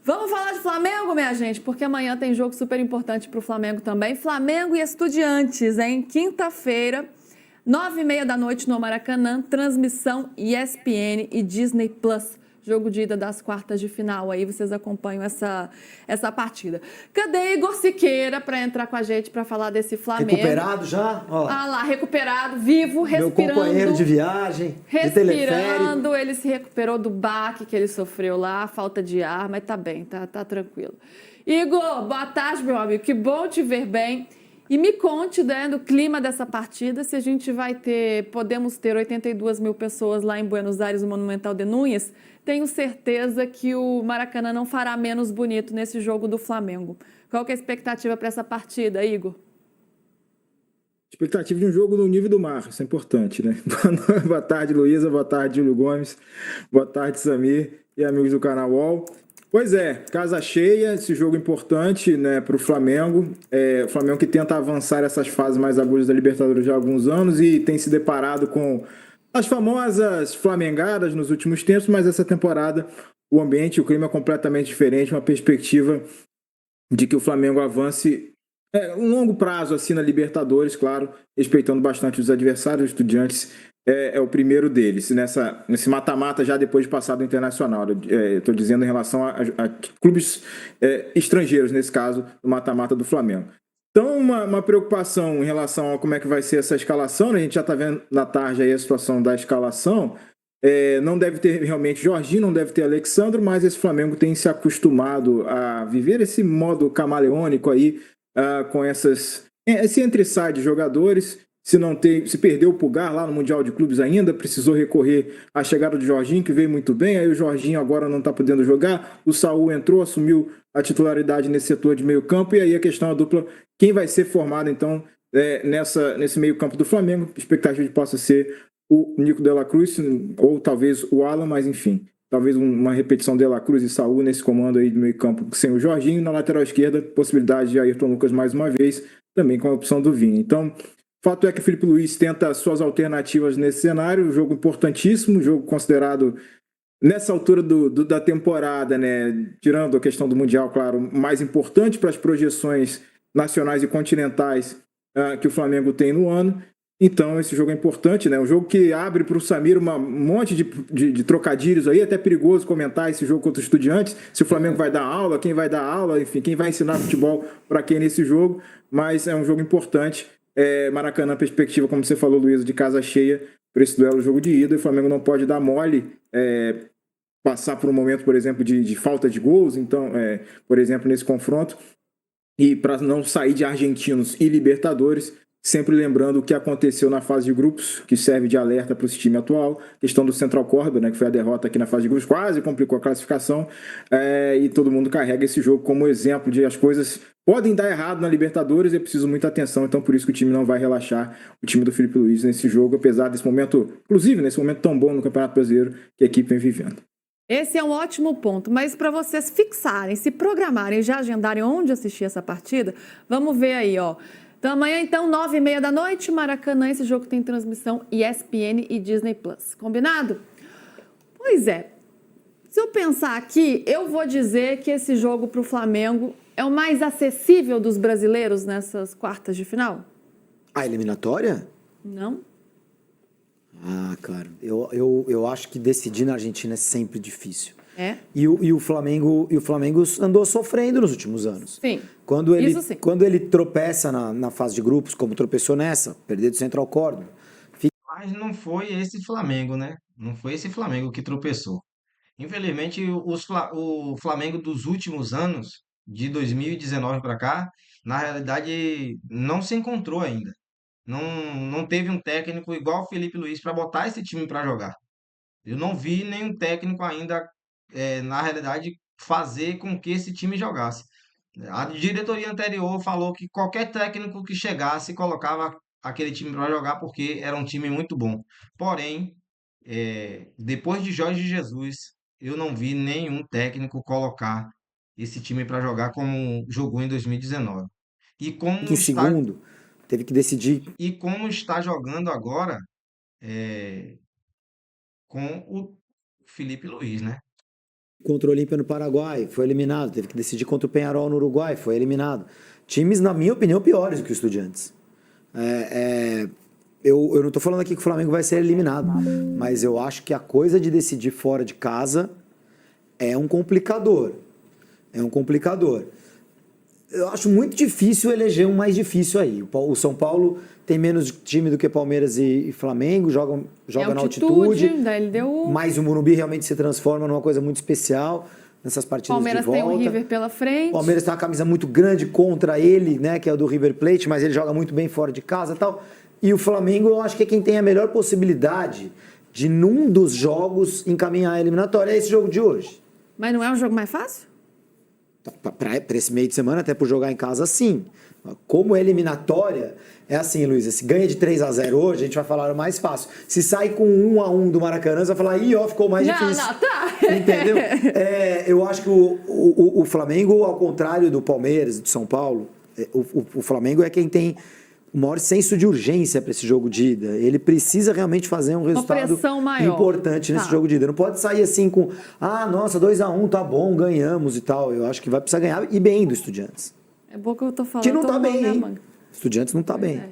Vamos falar de Flamengo, minha gente, porque amanhã tem jogo super importante para o Flamengo também. Flamengo e Estudiantes, hein? Quinta-feira, 9h30 da noite no Maracanã, transmissão ESPN e Disney Plus. Jogo de ida das quartas de final, aí vocês acompanham essa partida. Cadê Igor Siqueira para entrar com a gente para falar desse Flamengo? Recuperado já? Ó, Ah lá, recuperado, vivo, respirando. meu companheiro de viagem, de teleférico. Respirando, ele se recuperou do baque que ele sofreu lá, falta de ar, mas tá bem, tá tranquilo. Igor, boa tarde, meu amigo, que bom te ver bem. E me conte, né, do clima dessa partida, se a gente podemos ter 82 mil pessoas lá em Buenos Aires, no Monumental de Núñez. Tenho certeza que o Maracanã não fará menos bonito nesse jogo do Flamengo. Qual que é a expectativa para essa partida, Igor? Expectativa de um jogo no nível do mar, isso é importante, né? Boa tarde, Luísa, boa tarde, Júlio Gomes, boa tarde, Samir e amigos do canal UOL. Pois é, casa cheia, esse jogo importante, né, para o Flamengo. O Flamengo que tenta avançar essas fases mais agudas da Libertadores já há alguns anos e tem se deparado com as famosas flamengadas nos últimos tempos, mas essa temporada o ambiente, o clima é completamente diferente, uma perspectiva de que o Flamengo avance um longo prazo assim na Libertadores, claro, respeitando bastante os adversários. Os Estudiantes é o primeiro deles, nesse mata-mata já depois de passar do Internacional. Estou dizendo em relação a clubes estrangeiros, nesse caso, no mata-mata do Flamengo. Então, uma preocupação em relação a como é que vai ser essa escalação, né? A gente já está vendo na tarde aí a situação da escalação. Não deve ter realmente Jorginho, não deve ter Alexandro, mas esse Flamengo tem se acostumado a viver esse modo camaleônico aí, com esse entre-sai de jogadores. Se perdeu o Pulgar lá no Mundial de Clubes ainda, precisou recorrer à chegada do Jorginho, que veio muito bem, aí o Jorginho agora não está podendo jogar, o Saúl entrou, assumiu a titularidade nesse setor de meio campo, e aí a questão a dupla, quem vai ser formado então nesse meio campo do Flamengo, expectativa de que possa ser o Nico de la Cruz, ou talvez o Alan, mas enfim, talvez uma repetição de la Cruz e Saúl nesse comando aí de meio campo sem o Jorginho. Na lateral esquerda, possibilidade de Ayrton Lucas mais uma vez, também com a opção do Vinha. Então, fato é que o Felipe Luiz tenta suas alternativas nesse cenário, um jogo importantíssimo, um jogo considerado nessa altura da temporada, né, tirando a questão do Mundial, claro, mais importante para as projeções nacionais e continentais que o Flamengo tem no ano. Então, esse jogo é importante, né? Um jogo que abre para o Samir um monte de trocadilhos aí, até perigoso comentar esse jogo contra os Estudiantes, se o Flamengo vai dar aula, quem vai dar aula, enfim, quem vai ensinar futebol para quem nesse jogo, mas é um jogo importante. Maracanã, perspectiva, como você falou, Luísa, de casa cheia para esse duelo, jogo de ida, e o Flamengo não pode dar mole, passar por um momento, por exemplo, de falta de gols, então, por exemplo, nesse confronto, e para não sair de argentinos e Libertadores, sempre lembrando o que aconteceu na fase de grupos, que serve de alerta para esse time atual, questão do Central Córdoba, né, que foi a derrota aqui na fase de grupos, quase complicou a classificação, e todo mundo carrega esse jogo como exemplo de as coisas podem dar errado na Libertadores, é preciso muita atenção, então por isso que o time não vai relaxar, o time do Felipe Luiz nesse jogo, apesar desse momento, inclusive nesse momento tão bom no Campeonato Brasileiro que a equipe vem vivendo. Esse é um ótimo ponto, mas para vocês fixarem, se programarem, já agendarem onde assistir essa partida, vamos ver aí, ó. Então, amanhã, então, 9h30 da noite, Maracanã, esse jogo tem transmissão ESPN e Disney Plus. Combinado? Pois é. Se eu pensar aqui, eu vou dizer que esse jogo para o Flamengo é o mais acessível dos brasileiros nessas quartas de final? A eliminatória? Não. Ah, claro. Eu acho que decidir na Argentina é sempre difícil. E o Flamengo andou sofrendo nos últimos anos. Sim. Quando ele sim. tropeça na fase de grupos, como tropeçou nessa, perder do Central Córdoba. Mas não foi esse Flamengo, né? Não foi esse Flamengo que tropeçou. Infelizmente, o Flamengo dos últimos anos, de 2019 para cá, na realidade não se encontrou ainda. Não teve um técnico igual o Felipe Luiz para botar esse time para jogar. Eu não vi nenhum técnico ainda, na realidade, fazer com que esse time jogasse. A diretoria anterior falou que qualquer técnico que chegasse colocava aquele time para jogar porque era um time muito bom. Porém, depois de Jorge Jesus, eu não vi nenhum técnico colocar esse time para jogar como jogou em 2019. E Em segundo, teve que decidir. E como está jogando agora com o Felipe Luiz, né? contra o Olímpia no Paraguai, foi eliminado. Teve que decidir contra o Peñarol no Uruguai, foi eliminado. Times, na minha opinião, piores do que o Estudiantes. Eu não estou falando aqui que o Flamengo vai ser eliminado, mas eu acho que a coisa de decidir fora de casa é um complicador. É um complicador. Eu acho muito difícil eleger um mais difícil aí. O São Paulo tem menos time do que Palmeiras e Flamengo, joga na altitude. Da LDU. Mas o Morumbi realmente se transforma numa coisa muito especial nessas partidas Palmeiras de volta. tem o River pela frente. Palmeiras tem uma camisa muito grande contra ele, né, que é o do River Plate, mas ele joga muito bem fora de casa e tal. E o Flamengo, eu acho que é quem tem a melhor possibilidade de, num dos jogos, encaminhar a eliminatória. É esse jogo de hoje. Mas não é um jogo mais fácil? Para esse meio de semana, até por jogar em casa, sim. Como eliminatória, é assim, Luísa, se ganha de 3-0 hoje, a gente vai falar o mais fácil. Se sai com 1-1 do Maracanã, você vai falar, ficou mais difícil. Não, tá. Entendeu? Eu acho que o Flamengo, ao contrário do Palmeiras e do São Paulo, o Flamengo é quem tem o maior senso de urgência para esse jogo de ida. Ele precisa realmente fazer um resultado importante nesse jogo de ida. Não pode sair assim com, nossa, 2-1, tá bom, ganhamos e tal. Eu acho que vai precisar ganhar e bem do Estudiantes. É bom que eu tô falando. Que não tá bem, hein? Estudiantes não tá bem.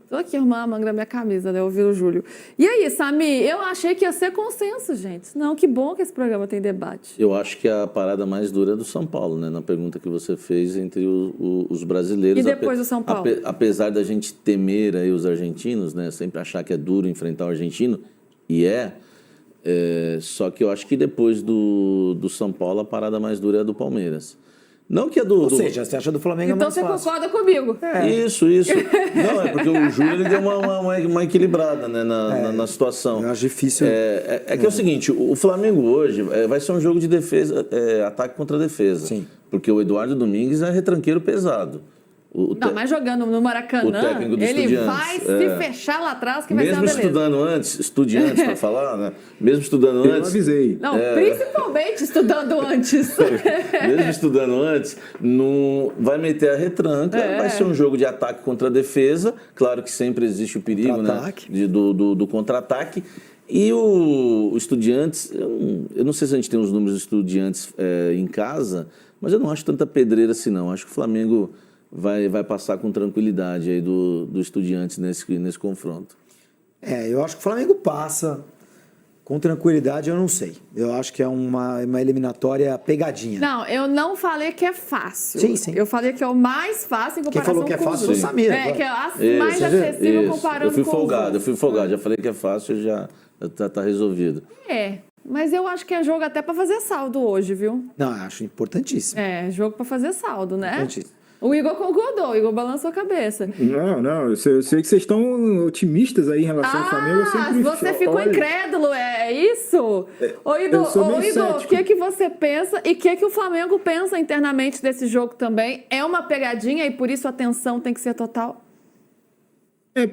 Tô aqui arrumando a manga da minha camisa, né? Ouvir o Júlio. E aí, Sami, eu achei que ia ser consenso, gente. Não, que bom que esse programa tem debate. Eu acho que a parada mais dura é do São Paulo, né? Na pergunta que você fez entre os brasileiros. E depois do São Paulo? Apesar da gente temer aí os argentinos, né? Sempre achar que é duro enfrentar o argentino, e só que eu acho que depois do São Paulo, a parada mais dura é a do Palmeiras. Não que é do... Ou seja, você acha do Flamengo então mais fácil. Então você concorda comigo. Isso. Não, é porque o Júlio ele deu uma equilibrada, né, na situação. Eu acho difícil. Que é o seguinte, o Flamengo hoje vai ser um jogo de defesa, ataque contra defesa. Sim. Porque o Eduardo Domingues é retranqueiro pesado. Mas jogando no Maracanã, ele vai se fechar lá atrás que vai ser uma beleza. Mesmo estudiantes para falar, né? Mesmo estudando antes... Eu avisei. Não, principalmente estudando antes. Mesmo estudando antes, não vai meter a retranca, vai ser um jogo de ataque contra defesa. Claro que sempre existe o perigo, né, do contra-ataque. E o Estudiantes, eu não sei se a gente tem os números dos Estudiantes em casa, mas eu não acho tanta pedreira assim, não. Acho que o Flamengo vai passar com tranquilidade aí do Estudiantes nesse confronto. Eu acho que o Flamengo passa com tranquilidade, eu não sei. Eu acho que é uma eliminatória pegadinha. Não, eu não falei que é fácil. Sim. Eu falei que é o mais fácil em comparação com Quem falou que é fácil foi o Samir. Que é mais acessível comparando com eu fui folgado. Já falei que é fácil, já tá resolvido. Mas eu acho que é jogo até para fazer saldo hoje, viu? Não, eu acho importantíssimo. Jogo para fazer saldo, né? Importantíssimo. O Igor concordou, o Igor balançou a cabeça. Não, eu sei que vocês estão otimistas aí em relação ao Flamengo. Eu sempre você ficou incrédulo, é isso? Ô Igor, o que você pensa e o que o Flamengo pensa internamente desse jogo também? É uma pegadinha e por isso a tensão tem que ser total?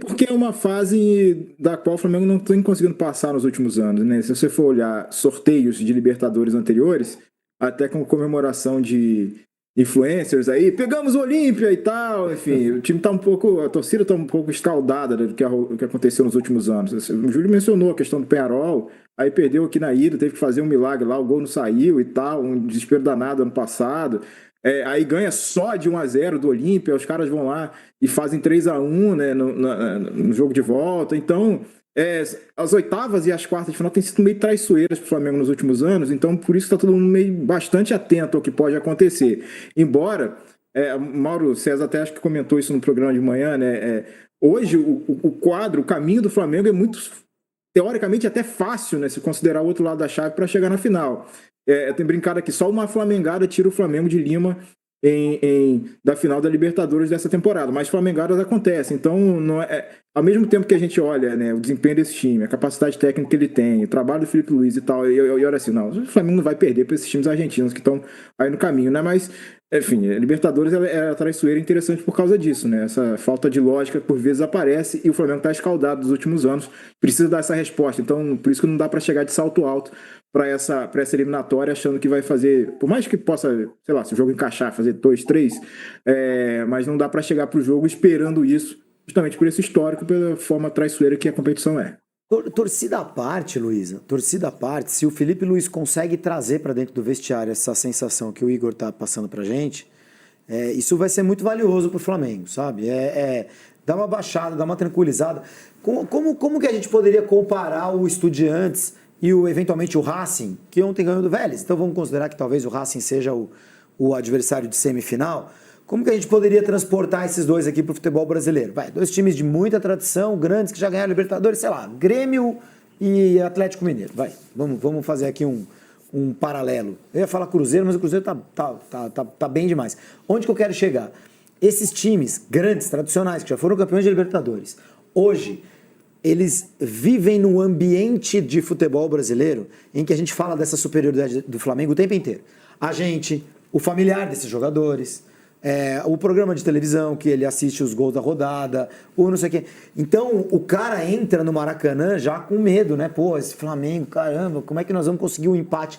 Porque é uma fase da qual o Flamengo não tem conseguindo passar nos últimos anos, né? Se você for olhar sorteios de Libertadores anteriores, até com comemoração de influencers aí, pegamos o Olímpia e tal, enfim, o time tá a torcida tá um pouco escaldada do que aconteceu nos últimos anos. O Júlio mencionou a questão do Peñarol, aí perdeu aqui na ida, teve que fazer um milagre lá, o gol não saiu e tal, um desespero danado ano passado. Aí ganha só de 1-0 do Olímpia, os caras vão lá e fazem 3-1, né, no jogo de volta. Então, as oitavas e as quartas de final têm sido meio traiçoeiras para o Flamengo nos últimos anos, então por isso está todo mundo meio bastante atento ao que pode acontecer. Embora, Mauro César até acho que comentou isso no programa de manhã, né, hoje o caminho do Flamengo é muito, teoricamente, até fácil, né, se considerar o outro lado da chave para chegar na final. Eu tenho brincado aqui, só uma flamengada tira o Flamengo de Lima da final da Libertadores dessa temporada, mas flamengadas acontecem, então não ao mesmo tempo que a gente olha, né, o desempenho desse time, a capacidade técnica que ele tem, o trabalho do Felipe Luiz e tal, e olha assim, não, o Flamengo não vai perder para esses times argentinos que estão aí no caminho, né, mas enfim, a Libertadores é traiçoeira interessante por causa disso, né, essa falta de lógica por vezes aparece e o Flamengo está escaldado nos últimos anos, precisa dar essa resposta, então por isso que não dá para chegar de salto alto para essa eliminatória, achando que vai fazer, por mais que possa, sei lá, se o jogo encaixar, fazer 2, 3, mas não dá para chegar para o jogo esperando isso, justamente por esse histórico, pela forma traiçoeira que a competição é. Torcida à parte, Luísa, torcida à parte, se o Felipe Luiz consegue trazer para dentro do vestiário essa sensação que o Igor está passando para a gente, isso vai ser muito valioso para o Flamengo, sabe? Dá uma baixada, dá uma tranquilizada. Como que a gente poderia comparar o Estudiantes e eventualmente o Racing, que ontem ganhou do Vélez? Então vamos considerar que talvez o Racing seja o adversário de semifinal. Como que a gente poderia transportar esses dois aqui para o futebol brasileiro? Dois times de muita tradição, grandes, que já ganharam Libertadores, sei lá, Grêmio e Atlético Mineiro. Vamos fazer aqui um paralelo. Eu ia falar Cruzeiro, mas o Cruzeiro tá bem demais. Onde que eu quero chegar? Esses times grandes, tradicionais, que já foram campeões de Libertadores, hoje, eles vivem num ambiente de futebol brasileiro em que a gente fala dessa superioridade do Flamengo o tempo inteiro. A gente, o familiar desses jogadores, o programa de televisão que ele assiste os gols da rodada, ou não sei o quê. Então, o cara entra no Maracanã já com medo, né? Pô, esse Flamengo, caramba, como é que nós vamos conseguir um empate?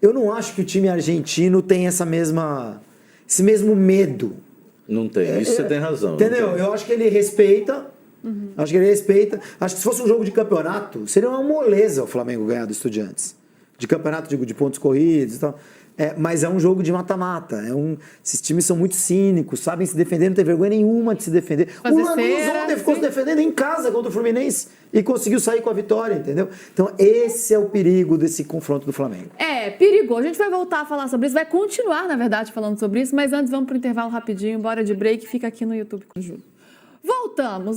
Eu não acho que o time argentino tem esse mesmo medo. Não tem, isso você tem razão. Entendeu? Eu acho que ele respeita. Acho que ele respeita. Acho que se fosse um jogo de campeonato, seria uma moleza o Flamengo ganhar do Estudiantes. De campeonato de pontos corridos e tal. Mas é um jogo de mata-mata. Esses times são muito cínicos, sabem se defender, não tem vergonha nenhuma de se defender. O Lanús ontem ficou se defendendo em casa contra o Fluminense e conseguiu sair com a vitória, entendeu? Então esse é o perigo desse confronto do Flamengo. Perigoso. A gente vai voltar a falar sobre isso, vai continuar, na verdade, falando sobre isso, mas antes vamos para o intervalo rapidinho, bora de break, fica aqui no YouTube com o Júlio.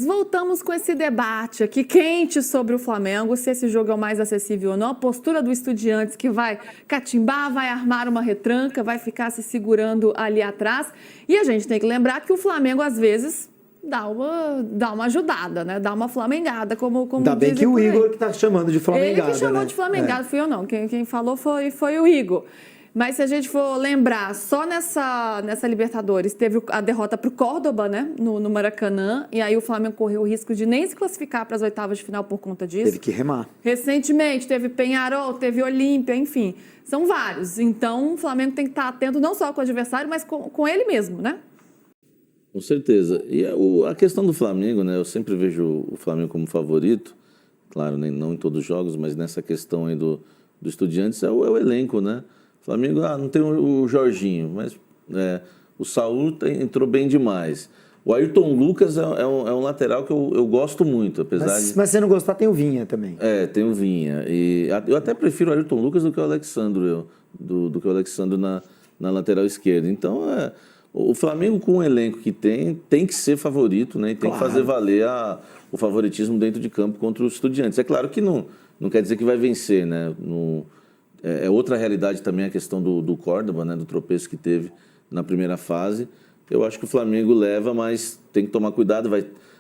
Voltamos com esse debate aqui quente sobre o Flamengo, se esse jogo é o mais acessível ou não, a postura do Estudiantes que vai catimbar, vai armar uma retranca, vai ficar se segurando ali atrás. E a gente tem que lembrar que o Flamengo, às vezes, dá uma ajudada, né? Dá uma flamengada, como Ainda bem que o Igor que tá chamando de flamengada, ele que chamou né? de flamengada, fui eu não. Quem falou foi o Igor. Mas se a gente for lembrar, só nessa Libertadores teve a derrota para o Córdoba, né, no Maracanã, e aí o Flamengo correu o risco de nem se classificar para as oitavas de final por conta disso. Teve que remar. Recentemente teve Peñarol, teve Olímpia, enfim, são vários. Então o Flamengo tem que estar atento não só com o adversário, mas com ele mesmo, né? Com certeza. E a questão do Flamengo, né, eu sempre vejo o Flamengo como favorito, claro, não em todos os jogos, mas nessa questão aí do Estudiantes é o elenco, né? O Flamengo, não tem o Jorginho, mas o Saúl entrou bem demais. O Ayrton Lucas é um lateral que eu gosto muito, apesar mas se você não gostar, tem o Vinha também. Tem o Vinha. E eu até prefiro o Ayrton Lucas do que o Alexandro, do que o Alexandro na lateral esquerda. Então, o Flamengo, com o elenco que tem que ser favorito, né? E tem que fazer valer o favoritismo dentro de campo contra os Estudiantes. É claro que não quer dizer que vai vencer, né? É outra realidade também a questão do Córdoba, né? Do tropeço que teve na primeira fase. Eu acho que o Flamengo leva, mas tem que tomar cuidado,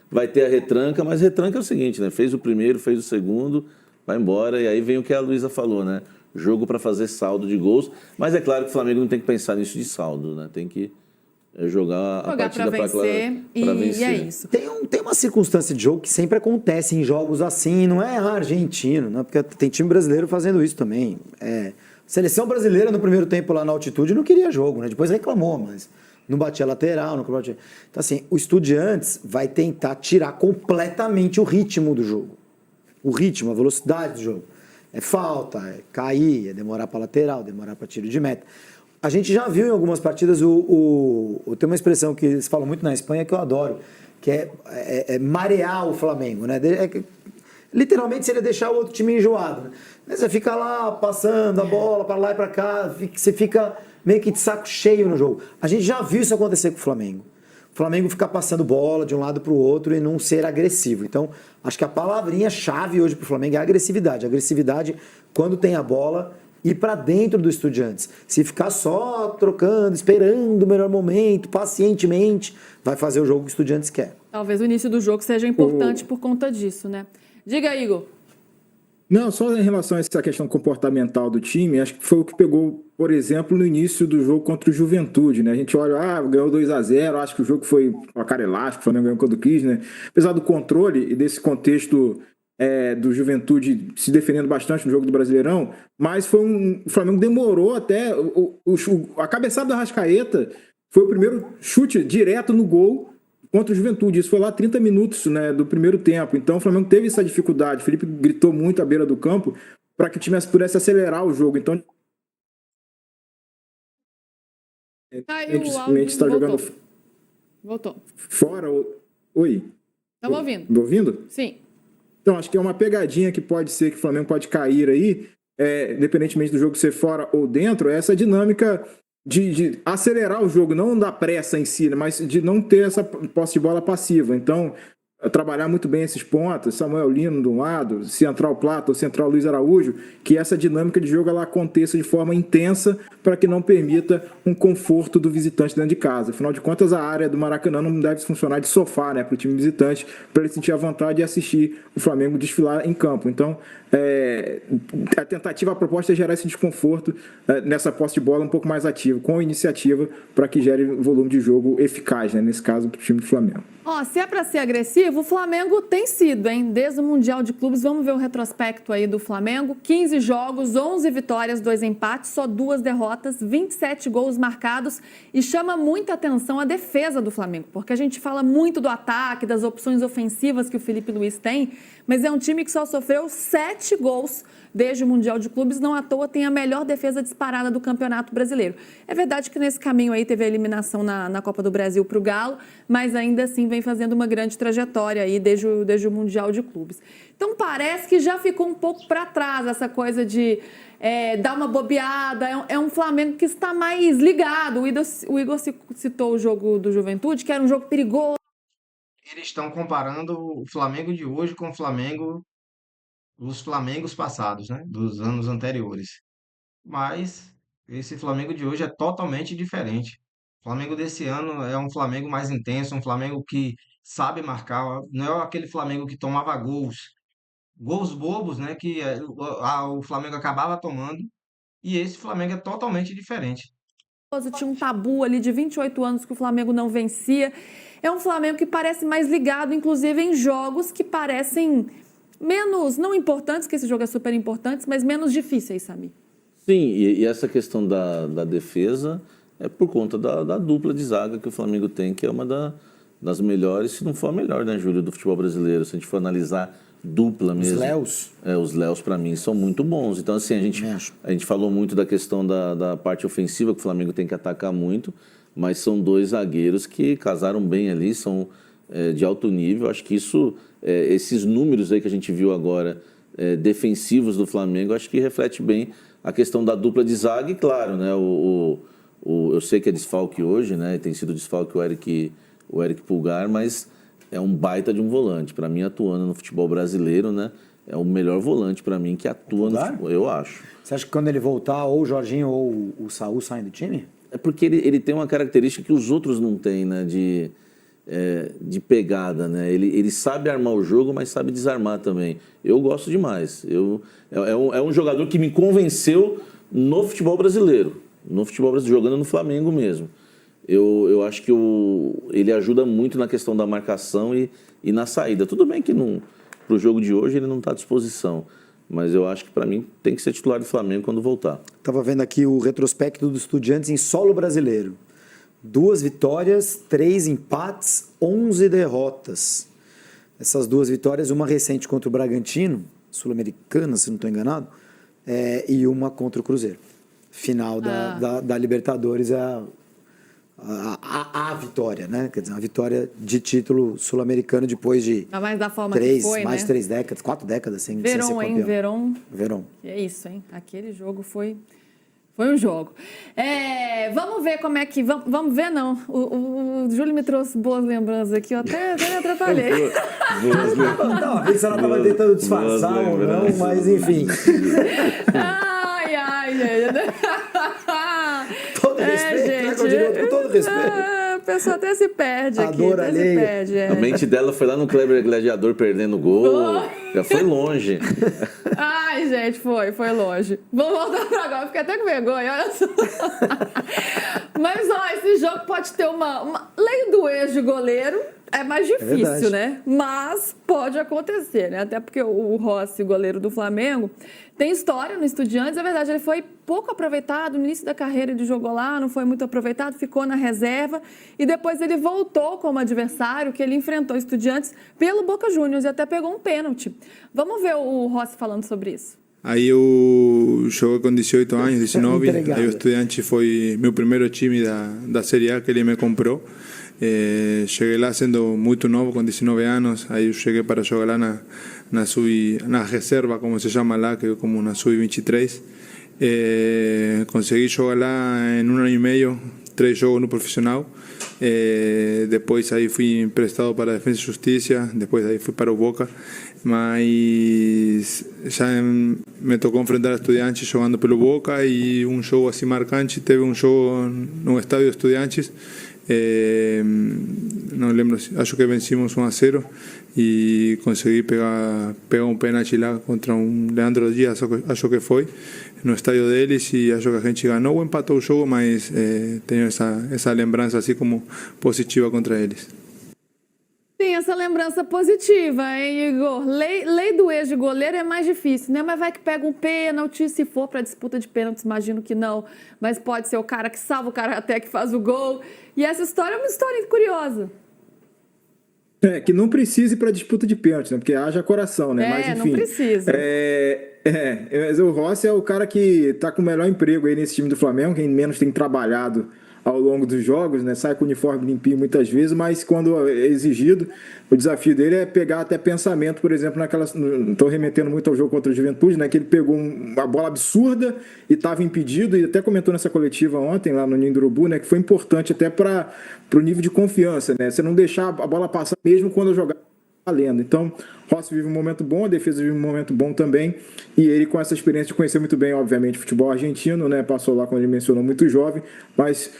vai ter a retranca, mas retranca é o seguinte, né? Fez o primeiro, fez o segundo, vai embora, e aí vem o que a Luísa falou, né? Jogo para fazer saldo de gols, mas é claro que o Flamengo não tem que pensar nisso de saldo, né? Tem que jogar a partida para vencer, e é isso. Tem uma circunstância de jogo que sempre acontece em jogos assim, não é argentino, né? Porque tem time brasileiro fazendo isso também. Seleção brasileira no primeiro tempo lá na altitude não queria jogo, né? Depois reclamou, mas não batia lateral, não batia. Então assim, o Estudiantes vai tentar tirar completamente o ritmo do jogo. O ritmo, a velocidade do jogo. É falta, é cair, é demorar para lateral, demorar para tiro de meta. A gente já viu em algumas partidas tem uma expressão que eles falam muito na Espanha que eu adoro, que é marear o Flamengo, né? Literalmente seria deixar o outro time enjoado, né? Você fica lá passando a bola para lá e para cá, você fica meio que de saco cheio no jogo. A gente já viu isso acontecer com o Flamengo. O Flamengo ficar passando bola de um lado para o outro e não ser agressivo. Então, acho que a palavrinha-chave hoje para o Flamengo é a agressividade. A agressividade, quando tem a bola, ir para dentro do Estudiantes. Se ficar só trocando, esperando o melhor momento, pacientemente, vai fazer o jogo que o Estudiantes quer. Talvez o início do jogo seja importante por conta disso, né? Diga, Igor. Não, só em relação a essa questão comportamental do time, acho que foi o que pegou, por exemplo, no início do jogo contra o Juventude, né? A gente olha, ganhou 2-0, acho que o jogo foi uma cara elástica, o Flamengo ganhou quando quis, né? Apesar do controle e desse contexto do Juventude se defendendo bastante no jogo do Brasileirão, mas o Flamengo demorou até, a cabeçada do Arrascaeta foi o primeiro chute direto no gol, contra o Juventude. Isso foi lá 30 minutos, né, do primeiro tempo. Então o Flamengo teve essa dificuldade. O Felipe gritou muito à beira do campo para que o time pudesse acelerar o jogo. Então o áudio está jogando voltou. Fora. Oi. Estamos ouvindo. Me ouvindo? Sim. Então, acho que é uma pegadinha que pode ser que o Flamengo pode cair aí, independentemente do jogo ser fora ou dentro, é essa dinâmica de acelerar o jogo, não da pressa em si, né, mas de não ter essa posse de bola passiva. Então, trabalhar muito bem esses pontos, Samuel Lino de um lado, Central Plata ou Central Luiz Araújo, que essa dinâmica de jogo ela aconteça de forma intensa para que não permita um conforto do visitante dentro de casa. Afinal de contas, a área do Maracanã não deve funcionar de sofá, né, para o time visitante, para ele sentir a vontade de assistir o Flamengo desfilar em campo. Então, a tentativa, a proposta é gerar esse desconforto nessa posse de bola um pouco mais ativa, com iniciativa, para que gere um volume de jogo eficaz, né, nesse caso, para o time do Flamengo. Se é para ser agressivo, o Flamengo tem sido, hein? Desde o Mundial de Clubes, vamos ver o retrospecto aí do Flamengo. 15 jogos, 11 vitórias, 2 empates, só 2 derrotas, 27 gols marcados. E chama muita atenção a defesa do Flamengo, porque a gente fala muito do ataque, das opções ofensivas que o Felipe Luiz tem, mas é um time que só sofreu 7 gols desde o Mundial de Clubes, não à toa tem a melhor defesa disparada do Campeonato Brasileiro. É verdade que nesse caminho aí teve a eliminação na Copa do Brasil para o Galo, mas ainda assim vem fazendo uma grande trajetória aí desde o Mundial de Clubes. Então parece que já ficou um pouco para trás essa coisa de dar uma bobeada, é um Flamengo que está mais ligado. O Igor citou o jogo do Juventude, que era um jogo perigoso. Eles estão comparando o Flamengo de hoje com os Flamengos passados, né? Dos anos anteriores. Mas esse Flamengo de hoje é totalmente diferente. O Flamengo desse ano é um Flamengo mais intenso, um Flamengo que sabe marcar, não é aquele Flamengo que tomava gols bobos, né? Que o Flamengo acabava tomando. E esse Flamengo é totalmente diferente. Tinha um tabu ali de 28 anos que o Flamengo não vencia. É um Flamengo que parece mais ligado, inclusive, em jogos que parecem menos, não importantes, que esse jogo é super importante, mas menos difíceis, Samir. Sim, e essa questão da defesa é por conta da dupla de zaga que o Flamengo tem, que é uma das melhores, se não for a melhor, né, Júlio, do futebol brasileiro. Se a gente for analisar dupla mesmo. Os Léos? Os Léos, para mim, são muito bons. Então, assim, a gente falou muito da questão da parte ofensiva, que o Flamengo tem que atacar muito, mas são 2 zagueiros que casaram bem ali, são de alto nível. Acho que esses números aí que a gente viu agora, defensivos do Flamengo, acho que reflete bem a questão da dupla de zaga. E claro, né, eu sei que é desfalque hoje, né, tem sido desfalque o Eric Pulgar, mas é um baita de um volante. Para mim, atuando no futebol brasileiro, né, é o melhor volante para mim que atua no futebol, eu acho. Você acha que quando ele voltar, ou o Jorginho ou o Saúl saem do time? É porque ele tem uma característica que os outros não têm, né, de pegada, né? Ele sabe armar o jogo, mas sabe desarmar também. Eu gosto demais. É um jogador que me convenceu no futebol brasileiro. Jogando no Flamengo mesmo. Eu acho que ele ajuda muito na questão da marcação e na saída. Tudo bem que para o jogo de hoje ele não está à disposição, mas eu acho que para mim tem que ser titular do Flamengo quando voltar. Estava vendo aqui o retrospecto do Estudiantes em solo brasileiro. 2 vitórias, 3 empates, 11 derrotas. Essas 2 vitórias, uma recente contra o Bragantino, sul-americana, se não estou enganado, e uma contra o Cruzeiro. Final da Libertadores é a vitória, né? Quer dizer, uma vitória de título sul-americano depois de mais da forma 3 né? 3 décadas, 4 décadas sem ser campeão. Verón. É isso, hein? Aquele jogo foi um jogo. Vamos ver como é que... Vamos ver, não. O Júlio me trouxe boas lembranças aqui. Eu até me atrapalhei. Não, a vez ela estava tentando disfarçar ou não, mas enfim. Ai, gente. Todo respeito, gente. Continua com todo respeito. A pessoa até se perde aqui. A mente dela foi lá no Kleber Gladiador perdendo gol. Já foi longe. Ai, gente, foi longe. Vamos voltar para agora, fiquei até com vergonha, olha só. Mas, esse esse jogo pode ter uma lei do ex de goleiro, é mais difícil, né? Mas pode acontecer, né? Até porque o Rossi, goleiro do Flamengo, tem história no Estudiantes. É verdade, ele foi pouco aproveitado no início da carreira, ele jogou lá, não foi muito aproveitado, ficou na reserva e depois ele voltou como adversário, que ele enfrentou o Estudiantes pelo Boca Juniors e até pegou um pênalti. Vamos ver o Rossi falando sobre isso. Aí eu joguei com 18 anos, 19, aí o Estudiantes foi meu primeiro time da Série A que ele me comprou. Cheguei lá sendo muito novo, com 19 anos, aí eu cheguei para jogar lá na reserva, como se chama lá, que é como na sub-23. Consegui jogar lá em 1 ano e meio, 3 jogos no profissional. Depois aí fui emprestado para a Defensa e Justiça, depois aí fui para o Boca, mas já me tocou enfrentar Estudiantes jogando pelo Boca e um jogo assim marcante, teve um jogo no estádio Estudiantes, não lembro, acho que vencimos 1-0 e consegui pegar um pênalti lá contra um Leandro Dias, acho que foi, no estádio deles e acho que a gente ganhou ou empatou o jogo, mas tenho essa lembrança assim como positiva contra eles. Tem essa lembrança positiva, hein, Igor? Lei do ex de goleiro é mais difícil, né? Mas vai que pega um pênalti, se for para disputa de pênaltis, imagino que não. Mas pode ser o cara que salva, o cara até que faz o gol. E essa história é uma história curiosa. Que não precise para disputa de pênalti, né? Porque haja coração, né? Mas, enfim, não precisa. Mas o Rossi é o cara que tá com o melhor emprego aí nesse time do Flamengo, quem menos tem trabalhado ao longo dos jogos, né? Sai com o uniforme limpinho muitas vezes, mas quando é exigido, o desafio dele é pegar até pensamento, por exemplo, estou remetendo muito ao jogo contra o Juventude, né? Que ele pegou uma bola absurda e estava impedido, e até comentou nessa coletiva ontem, lá no Ninho do Urubu, né? Que foi importante até para o nível de confiança, né? Você não deixar a bola passar mesmo quando jogar valendo. Então, Rossi vive um momento bom, a defesa vive um momento bom também, e ele com essa experiência de conhecer muito bem, obviamente, futebol argentino, né? Passou lá, como ele mencionou, muito jovem, mas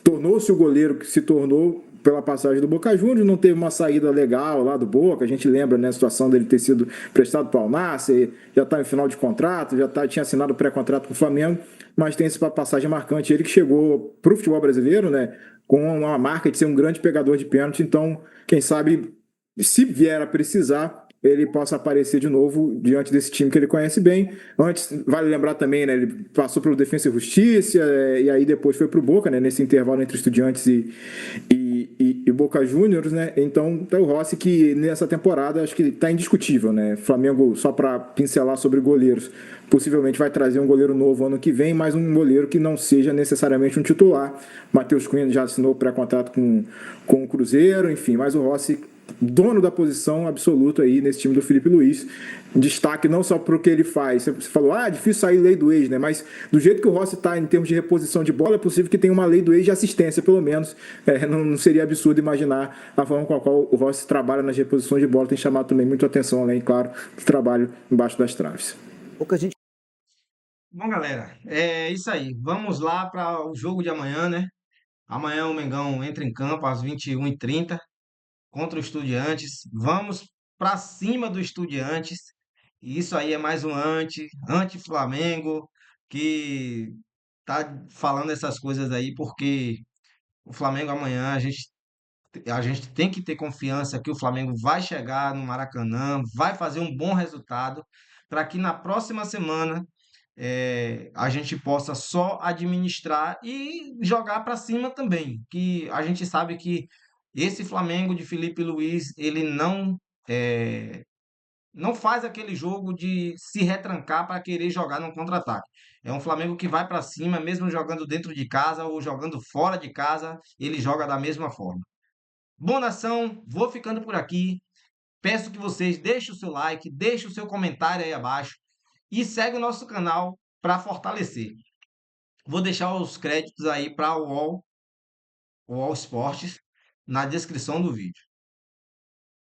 tornou-se o goleiro que se tornou pela passagem do Boca Juniors, não teve uma saída legal lá do Boca, a gente lembra, né, a situação dele ter sido prestado para o Al-Nassr, já está em final de contrato, tinha assinado pré-contrato com o Flamengo, mas tem essa passagem marcante, ele que chegou para o futebol brasileiro, né, com uma marca de ser um grande pegador de pênalti, então, quem sabe, se vier a precisar, ele possa aparecer de novo diante desse time que ele conhece bem. Antes, vale lembrar também, né, ele passou pelo Defensa e Justiça, e aí depois foi para o Boca, né, nesse intervalo entre Estudiantes e Boca Juniors, né? Então, é o Rossi que nessa temporada acho que está indiscutível, né? Flamengo, só para pincelar sobre goleiros, possivelmente vai trazer um goleiro novo ano que vem, mas um goleiro que não seja necessariamente um titular. Matheus Cunha já assinou pré-contrato com o Cruzeiro, enfim, mas o Rossi, dono da posição absoluta aí nesse time do Felipe Luiz. Destaque não só para o que ele faz. Você falou, difícil sair lei do ex, né? Mas do jeito que o Rossi está em termos de reposição de bola, é possível que tenha uma lei do ex de assistência, pelo menos. Não seria absurdo imaginar a forma com a qual o Rossi trabalha nas reposições de bola. Tem chamado também muito atenção, além, claro, do trabalho embaixo das traves. Bom, galera, é isso aí. Vamos lá para o jogo de amanhã, né? Amanhã o Mengão entra em campo às 21h30 contra o Estudiantes. Vamos para cima do Estudiantes. E isso aí é mais um anti-Flamengo, que tá falando essas coisas aí porque o Flamengo amanhã a gente tem que ter confiança que o Flamengo vai chegar no Maracanã, vai fazer um bom resultado, para que na próxima semana a gente possa só administrar e jogar para cima também. Que a gente sabe que esse Flamengo de Felipe Luiz, ele não faz aquele jogo de se retrancar para querer jogar no contra-ataque. É um Flamengo que vai para cima, mesmo jogando dentro de casa ou jogando fora de casa, ele joga da mesma forma. Bom, nação, vou ficando por aqui. Peço que vocês deixem o seu like, deixem o seu comentário aí abaixo e segue o nosso canal para fortalecer. Vou deixar os créditos aí para o UOL Esportes na descrição do vídeo.